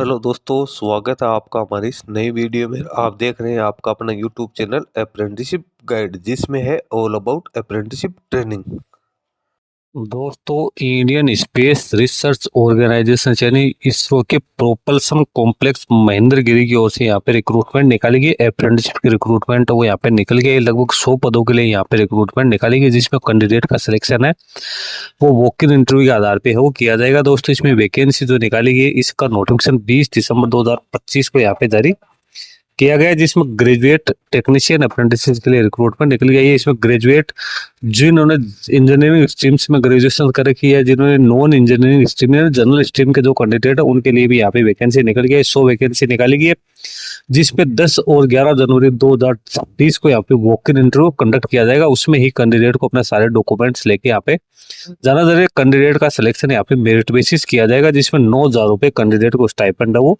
Hello दोस्तों, स्वागत है आपका हमारी इस नई वीडियो में। आप देख रहे हैं आपका अपना यूट्यूब चैनल अप्रेंटिसशिप गाइड, जिसमें है ऑल अबाउट अप्रेंटिसशिप ट्रेनिंग। दोस्तों, इंडियन स्पेस रिसर्च ऑर्गेनाइजेशन यानी इसरो के प्रोपल्सन कॉम्प्लेक्स महेंद्रगिरी की ओर से यहाँ पे रिक्रूटमेंट निकाली गई। अप्रेंटिसशिप की रिक्रूटमेंट वो यहाँ पे निकल गई। लगभग 100 पदों के लिए यहाँ पे रिक्रूटमेंट निकाली गई, जिसमें कैंडिडेट का सिलेक्शन है वो वॉक इन इंटरव्यू के आधार पे है वो किया जाएगा। दोस्तों, इसमें वैकेंसी जो निकाली गई, इसका नोटिफिकेशन 20 दिसंबर 2025 को यहाँ पे जारी किया गया है, जिसमें ग्रेजुएट टेक्नीशियन अप्रेंटिस के लिए रिक्रूटमेंट निकल गई है। इसमें ग्रेजुएट जिन्होंने इंजीनियरिंग स्ट्रीम्स में ग्रेजुएशन कर रखी है, जिन्होंने नॉन इंजीनियरिंग स्ट्रीम या जनरल स्ट्रीम के जो कैंडिडेट है उनके लिए भी यहाँ पे वैकेंसी निकल गई है। 100 वैकेंसी निकाली गई है, जिसपे 10 और 11 जनवरी 2026 को यहाँ पे वॉक इन इंटरव्यू कंडक्ट किया जाएगा। उसमें ही कैंडिडेट को अपने सारे डॉक्यूमेंट्स लेके यहाँ पे जाना जरूरी। कैंडिडेट का सिलेक्शन यहाँ पे मेरिट बेसिस किया जाएगा, जिसमें 9,000 रुपए कैंडिडेट को स्टाइपेंड है वो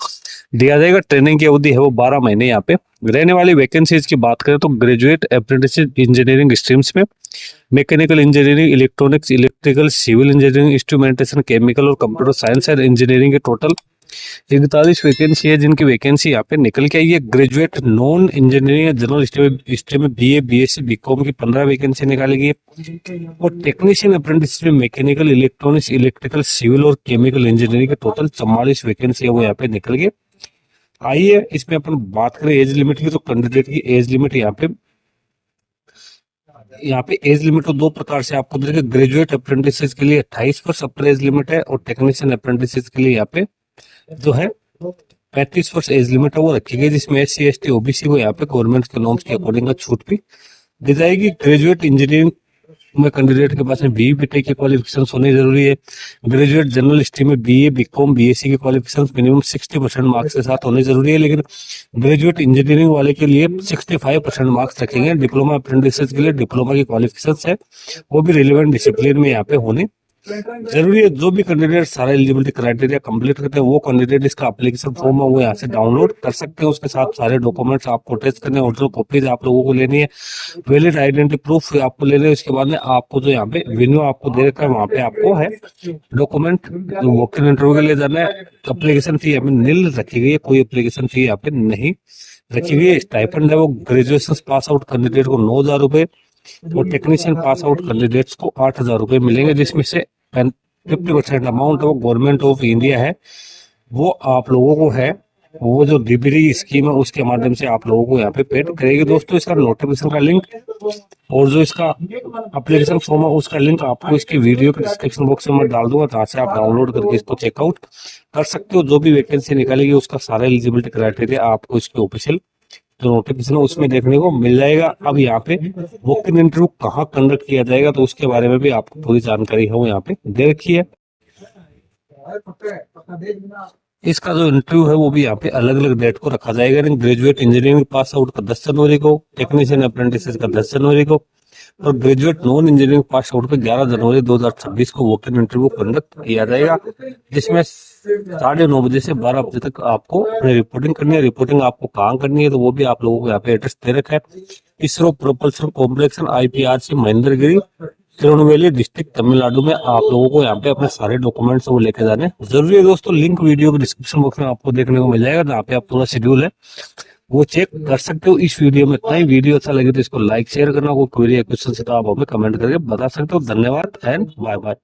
दिया जाएगा। ट्रेनिंग की अवधि है वो 12 महीने यहाँ पे रहने वाली। वैकेंसीज की बात करें तो ग्रेजुएट अप्रेंटिस इंजीनियरिंग स्ट्रीम्स में mechanical engineering, electronics, electrical, civil engineering, instrumentation, chemical और कंप्यूटर साइंस एंड इंजीनियरिंग के टोटल 41 वैकेंसी है, जिनकी वैकेंसी यहाँ पे निकल के आई है। Graduate non engineering general stream में बीए, बीएससी, बीकॉम की 15 वैकेंसी निकाली गई है। और टेक्नीशियन अप्रेंटिस में मैकेनिकल, इलेक्ट्रॉनिक्स, इलेक्ट्रिकल, सिविल और केमिकल इंजीनियरिंग के टोटल 44 वैकेंसी है वो यहाँ पे निकल गई। आइए इसमें अपन बात करें एज लिमिट की, तो कैंडिडेट की एज लिमिट यहाँ पे एज लिमिट को दो प्रकार से आपको देखें। ग्रेजुएट अप्रेंटिस के लिए 28 वर्ष अपर एज लिमिट है, और टेक्नीशियन अप्रेंटिस के लिए यहाँ पे जो है 35 वर्ष एज लिमिट है वो रखी गई, जिसमें SC, ST, OBC को यहाँ पे गवर्नमेंट के नॉर्म्स के अकॉर्डिंग छूट भी दी जाएगी। ग्रेजुएट इंजीनियरिंग में कैंडिडेट के पास में BE, BTech की क्वालिफिकेशन होनी जरूरी है। ग्रेजुएट जनरल स्ट्रीम में BA, BCom, BSc की क्वालिफिकेशन मिनिमम 60% मार्क्स के साथ होनी जरूरी है। लेकिन ग्रेजुएट इंजीनियरिंग वाले के लिए 65% मार्क्स रखेंगे। डिप्लोमा अप्रेंटिस के लिए डिप्लोमा की क्वालिफिकेशन है वो भी रिलेवेंट डिसिप्लिन में यहाँ पे होनी जरूरी है। जो भी कैंडिडेट सारा एलिजिबिलिटी क्राइटेरिया कंप्लीट करते हैं वो कैंडिडेट इसका एप्लीकेशन फॉर्म है वो यहाँ से डाउनलोड कर सकते हैं। उसके साथ सारे डॉक्यूमेंट्स आपको टेस्ट करने हैं, ओरिजिनल कॉपीज आप लोगों को लेनी है, वैलिड आइडेंटिटी प्रूफ आपको लेने हैं। उसके बाद में आपको जो यहाँ पे वेन्यू आपको दे रखा है वहाँ पे आपको है डॉक्यूमेंट वॉक इन इंटरव्यू के लिए जाना है। एप्लीकेशन फी यहाँ पे निल रखी गई है, कोई एप्लीकेशन फी यहाँ पे नहीं रखी गई है। स्टाइपेंड है वो ग्रेजुएशन पास आउट कैंडिडेट को 9,000 रुपए और टेक्नीशियन पास आउट कैंडिडेट्स को 8,000 रुपए मिलेंगे, जिसमें से 50% अमाउंट वो गवर्नमेंट ऑफ इंडिया है वो आप लोगों को है वो जो डीबीडी स्कीम है उसके माध्यम से आप लोगों को यहाँ पे पेड करेगी। दोस्तों, इसका नोटिफिकेशन का लिंक और जो इसका एप्लीकेशन फॉर्म है उसका लिंक आपको इसकी वीडियो के डिस्क्रिप्शन बॉक्स में मैं डाल दूंगा, जहाँ से आप डाउनलोड करके इसको चेकआउट कर सकते हो। जो भी वैकेंसी निकालेगी उसका सारा एलिजिबिलिटी क्राइटेरिया आपको इसके ऑफिशियल जो नोटिफिकेशन है उसमें देखने को मिल जाएगा। अब यहाँ पे वॉक इन इंटरव्यू कहाँ कंडक्ट किया जाएगा तो उसके बारे में भी आपको पूरी जानकारी है वो यहाँ पे दे रखी है। इसका जो इंटरव्यू है वो भी यहाँ पे अलग अलग डेट को रखा जाएगा। ग्रेजुएट इंजीनियरिंग पास आउट का 10 जनवरी को, टेक्नीशियन अप्रेंटिस का 10 जनवरी को, और graduate non engineering pass out पे 11 जनवरी 2026 को वॉक इन इंटरव्यू कंडक्ट किया जाएगा, जिसमें 9:30 बजे से 12 बजे तक आपको रिपोर्टिंग करनी है। रिपोर्टिंग आपको कहाँ करनी है तो वो भी आप लोगों को यहाँ पे एड्रेस दे रखा है। ISRO propulsion complex IPRC Mahendragiri, Tirunelveli district, Tamil Nadu में आप लोगों को यहाँ पे अपने सारे डॉक्यूमेंट्स वो लेके जाने जरूरी है। दोस्तों, लिंक वीडियो के डिस्क्रिप्शन बॉक्स में आपको देखने को मिल जाएगा, जहाँ पे आप पूरा शेड्यूल है वो चेक कर सकते हो। इस वीडियो में इतना ही। वीडियो अच्छा लगे तो इसको लाइक शेयर करना, कोई क्वेरी या क्वेश्चन से तो आप हमें कमेंट करके बता सकते हो। धन्यवाद एंड बाय बाय।